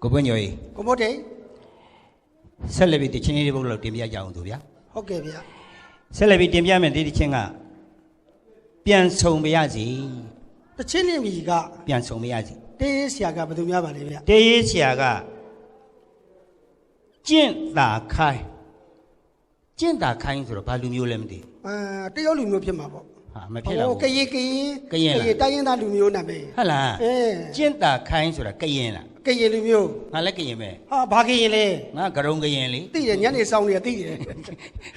ကိုပွင့်ကျော်ကြီးကိုမို့တဲ့ဆက်လက်ပြီးတချင်းလေးဘုတ်လို့တင်ပြကြအောင်သူဗျာဟုတ်ကဲ့ဗျာဆက်လက်ပြီးတင်ပြမယ်ဒီတချင်းကပြန်ဆုံပါရစီတချင်းလေးမိကပြန်ဆုံပါရစီတေးဆရာကဘယ်သူများပါလဲဗျာတေးဆရာကကျင့်တာခိုင်းကျင့်တာခိုင်းဆိုတော့ဘာလူမျိုးလဲမသိတရုတ်လူမျိုးဖြစ်မှာပေါ့ဟာမဖြစ်တော့ဘူးကရင်တိုင်းရင်းသားလူမျိုးနာမည်ဟုတ်လားကျင့်တာခိုင်းဆိုတာကရင်လားကရင်လူမျိုးငါလည်းကရင်ပဲဟာဘာကရင်လဲငါကရုံကရင်လေသိတယ်ညနေဆောင်နေသိတယ်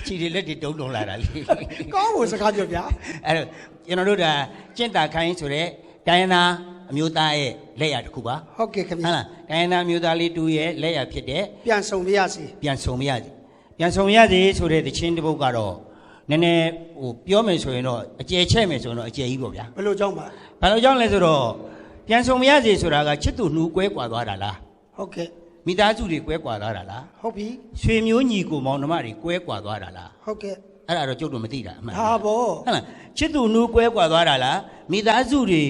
ခြေတွေလက်တွေတုံးလာတာလေကောင်းဖို့စကားပြောဗျာအဲ့တော့ကျွန်တော်တို့ဒါကျင့်တာခိုင်းဆိုတဲ့တိုင်းရင်းသားအမျိုးသားရဲ့လက်ရတစ်ခုပါဟုတ်ကဲ့ခင်ဗျာဟုတ်လားတိုင်းရင်းသားအမျိုးသားလေးတူရဲ့လက်ရဖြစ်တဲ့ပြန်ဆုံပါရစေပြန်ဆုံပါရစေပြန်ဆုံရစေဆိုတဲ့တခြင်းတစ်ပုဒ်ကတော့နည်းနည်းဟိုပြောမယ်ဆိုရင်တော့အကျယ်ချဲ့မယ်ဆိုရင်တော့အကျယ်ကြီးပေါ့ဗျာဘယ်လိုကြောင့်ပါဘာလို့ကြောင့်လဲဆိုတော့ပြန်ဆုံရစေဆိုတာကချစ်သူနှူးကွဲကွာသွားတာလားဟုတ်ကဲ့မိသားစုတွေကွဲကွာသွားတာလားဟုတ်ပြီဆွေမျိုးညီကိုမောင်နှမတွေကွဲကွာသွားတာလားဟုတ်ကဲ့အဲ့ဒါတော့ကျုပ်တို့မသိတာအမှန်ဟာဗောဟုတ်လားချစ်သူနှူးကွဲကွာသွားတာလားမိသားစုတွေ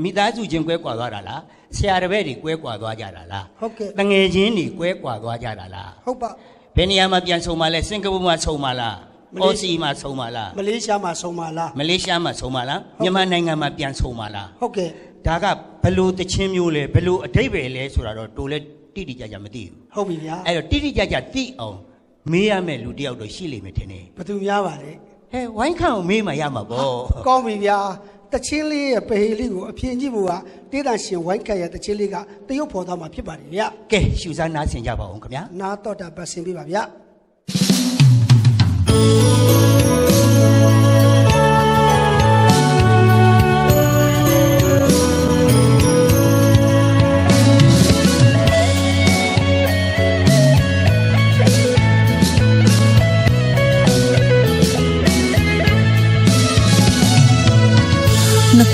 မိသားစုချင်းကွဲကွာသွားတာလားဆရာတပည့်တွေကွဲကွာသွားကြတာလားဟုတ်ကဲ့တငယ်ချင်းတွေကွဲကွာသွားကြတာလားဟုတ်ပါဘယ်နေရာမှာပြန်ဆုံပါလဲစင်ကာပူမှာဆုံပါလားအော်စီမှာဆုံပါလားမလေးရှားမှာဆုံပါလားမလေးရှားမှာဆုံပါလားမြန်မာနိုင်ငံမှာပြန်ဆုံပါလားဟုတ်ကဲ့ဒါကဘလို့တချင်းမျိုးလဲဘလို့အတိတ်ပဲလဲဆိုတာတော့တိုးလဲတိတိကျကျမသိဘူးဟုတ်ပြီဗျာအဲ့တော့တိတိကျကျသိအောင်မေးရမယ်လူတယောက်တော့ရှိလိမ့်မယ်ထင်တယ်ဘယ်သူများပါလဲဟဲ့ဝိုင်းခန့်ကိုမေးမှရမှာပေါ့ကောင်းပြီဗျာတချင်းလေးရဲ့ပဟေလေးကိုအဖြေကြည့်ဖို့ကတေးတန်ရှင်ဝိုင်းခန့်ရဲ့တချင်းလေးကတရုတ်ဖော်သားမှာဖြစ်ပါတယ်ဗျာကဲရှူစားနားဆင်ကြပါအောင်ခင်ဗျာနားတော့တာပတ်ဆင်ပေးပါဗျာ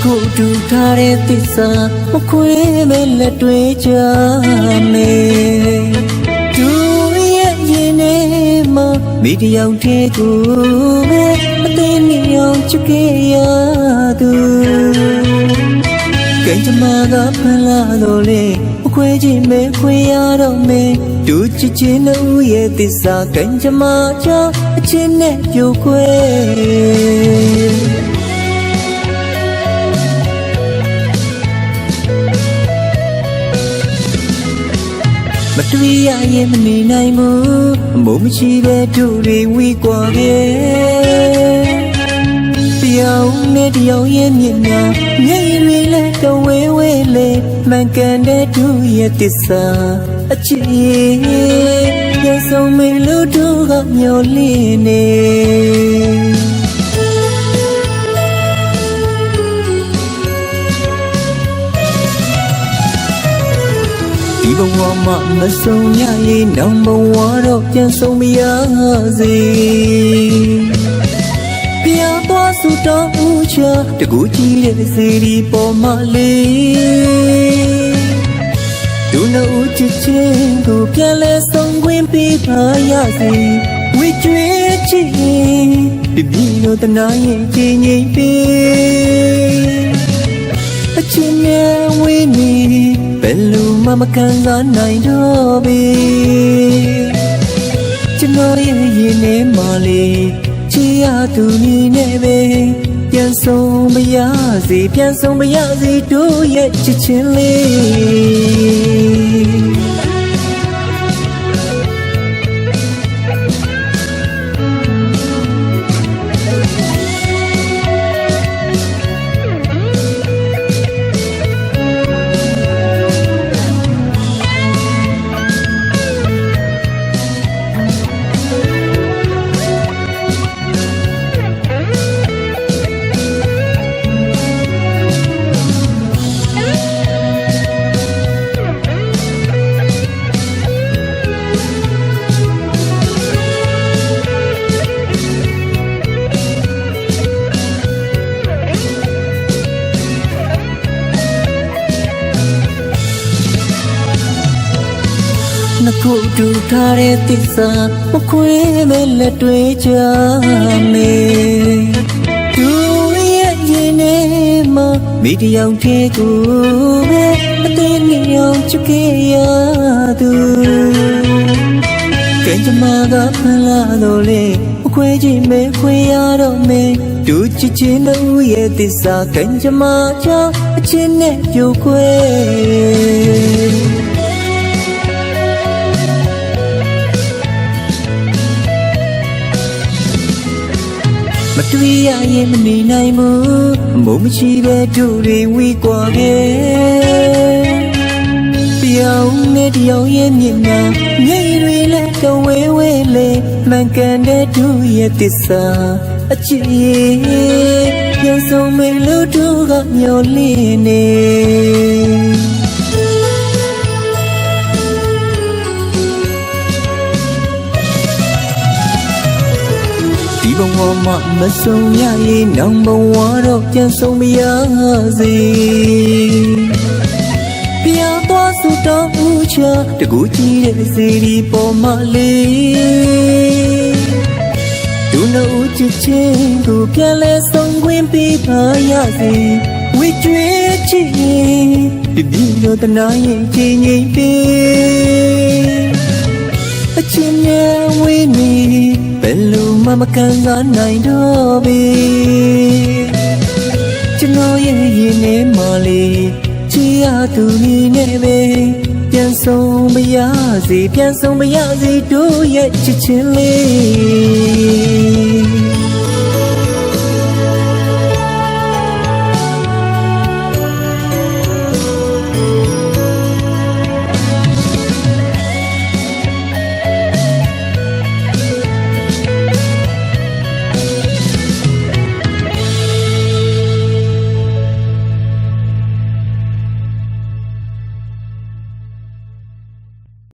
ခုတူထားတဲ့သစ္စာမခွေးပဲလက်တွေကြမေသူရဲ့ရင်ထဲမှာမိတယောက်တည်းကိုပဲအသိဉာဏ်ချစ်ခဲ့ရသူကံကြမ္မာကဖန်လာတော့လေမခွေးချင်းမဲခွေရတော့မေသူချစ်ချင်းတို့ရဲ့သစ္စာကံကြမ္မာကြောင့်အချင်းနဲ့ပြိုခွဲမတွေ့ရရင်မနေနိုင်ဘူးအမိုးမရှိပဲတို့တွေဝီကွာခဲ့တယောက်နဲ့တယောက်ရဲ့မျက်နှာမျက်ရည်တွေလည်းတဝဲဝဲလေးမှန်ကန်တဲ့တို့ရဲ့သစ္စာအချစ်ရဲ့ဆုံးမလို့တို့ကမျောလင်းနေဒီဘဝမှာမဆုံးရရင်နောက်ဘဝတော့ပြန်ဆုံးမရစေပြာသွားစုတောင်းဦးချတကူကြီးတဲ့စီဒီပေါ်မှာလေးဒုနှုတ်ချစ်ချင်းကိုပြန်လဲဆုံးခွင့်ပေးပါရစေဝိကျွေးချစ်ဒီပြည်လို့တနာရင်ကြီးငိမ့်ပေးအချင်းနဲ့ဝေးနေဘယ်လိုမှမခံစားနိုင်တော့ပြီကျွန်တော်ရဲ့ရင်ထဲမှာလေချီရသူနေနဲ့ပဲပြန်ဆုံးမရစေပြန်ဆုံးမရစေတို့ရဲ့ချစ်ချင်းလေးခုတူထားတဲ့သစ္စာမခွေးပဲလက်တွေကြမေသူရဲ့ရင်ထဲမှာမိတယောက်တည်းကိုပဲအသိဉာဏ်ချ ချစ်ခဲ့ရသူကဲကြမှာကဖန်လာတော့လေမခွဲခြင်းမဲခွဲရတော့မဲတူချစ်ချင်းတို့ရဲ့သစ္စာကဲကြမှာချာအချင်းနဲ့ပြိုခွဲမတွေ့ရရင်မနေနိုင်ဘူးအမိုးမရှိပဲတို့တွေဝေးကွာခဲ့ပြောင်းနေတယောက်ရဲ့မျက်နှာမျက်ရည်တွေလည်းတော့ဝဲဝဲလေမှန်ကန်တဲ့တို့ရဲ့သစ္စာအချစ်ပြန်ဆုံးမလို့တို့ကမျောလင်းနေဒီဘဝမှာမဆုံးရရင်နောက်ဘဝတော့ပြန်ဆုံးမရစေပြန်သွားစုတောင်းဦးချတကူကြည့်တဲ့စီဒီပေါ်မှာလေးသူတို့ဦးချစ်ချင်းကိုပြန်လဲဆုံးခွင့်ပေးပါရစေဝိကျွေးချစ်ဒီပြည်တော်တနာရဲ့ချင်းငိမ့်ပေးအချင်းနဲ့ဝေးနေဘယ်လိုမှမကန်စားနိုင်တော့ပေကျွန်တော်ရဲ့ရင်ထဲမှာလေးချီရသူနဲ့ပဲပြန်ဆုံးမရစေပြန်ဆုံးမရစေတို့ရဲ့ချစ်ချင်းလေး